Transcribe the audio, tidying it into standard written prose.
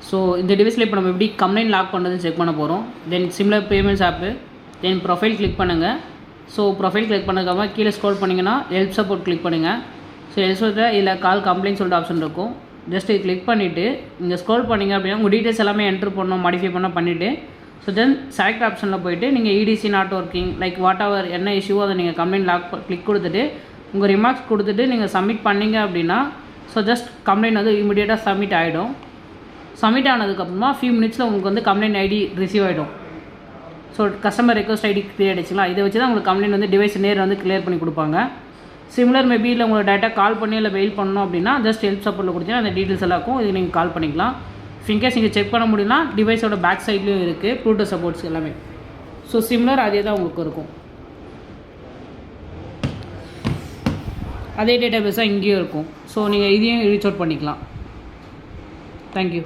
So இந்த டிவைஸில் இப்போ நம்ம எப்படி கம்ப்ளைண்ட் லாக் பண்ணுறதுன்னு செக் பண்ண போகிறோம். தென் சிமிலர் பேமெண்ட்ஸ் ஆப்பு, தென் ப்ரொஃபைல் கிளிக் பண்ணுங்கள். ஸோ ப்ரொஃபைல் கிளிக் பண்ணதுக்கப்புறம் கீழே ஸ்க்ரோல் பண்ணிங்கன்னா ஹெல்ப் சப்போர்ட் கிளிக் பண்ணுங்கள். ஸோ ஹெல்ப் சப்போர்ட்டில் இதில் கால் கம்ப்ளைண்ட் சொல்லிட்டு ஆப்ஷன் இருக்கும். ஜஸ்ட் இது கிளிக் பண்ணிவிட்டு இங்கே ஸ்க்ரோல் பண்ணிங்க அப்படின்னா உங்கள் டீட்டெயில்ஸ் எல்லாமே என்ட்ரு பண்ணணும், மாடிஃபை பண்ணிவிட்டு ஸோ தென் செலக்ட் ஆப்ஷனில் போய்ட்டு நீங்கள் இடிசி not working like what ever என்ன இஷ்யூவோ அதை நீங்கள் கம்ப்ளைண்ட் லாக் கிளிக் கொடுத்துட்டு உங்கள் ரிமார்க்ஸ் கொடுத்துட்டு நீங்கள் சப்மிட் பண்ணிங்க அப்படின்னா ஸோ ஜஸ்ட் கம்ப்ளைண்ட் வந்து இமீடியட்டாக சப்மிட் ஆகிடும். சப்மிட் ஆனதுக்கப்புறமா ஃபியூ மினிட்ஸில் உங்களுக்கு வந்து கம்ப்ளைண்ட் ஐடி ரிசீவ் ஆகிடும். So customer request ID clear ஆகிடுச்சுங்களா, இதை வச்சு தான் உங்களுக்கு கம்ப்ளைண்ட் வந்து டிவைஸ் நேரில் வந்து கிளியர் பண்ணி கொடுப்பாங்க. சிமிலர் மேபி இல்லை உங்களை டேரெக்டாக கால் பண்ணி இல்லை மெயில் பண்ணணும் அப்படின்னா ஜஸ்ட் ஹெல்ப் சப்போர்ட்டில் கொடுத்தீங்கன்னா அந்த டீட்டெயில்ஸ் எல்லாம் இருக்கும், இது நீங்கள் கால் பண்ணிக்கலாம். இன்கேஸ் நீங்கள் செக் பண்ண முடியும்னா டிவைஸோட பேக் சைட்லேயும் இருக்குது ப்ளூடூத் சப்போர்ட்ஸ் எல்லாமே. ஸோ சிமிலர் அதே தான் உங்களுக்கு இருக்கும், அதே டேட்டா பேஸாக இங்கேயும் இருக்கும். ஸோ நீங்கள் இதையும் ரீச் அவுட் பண்ணிக்கலாம். தேங்க்யூ.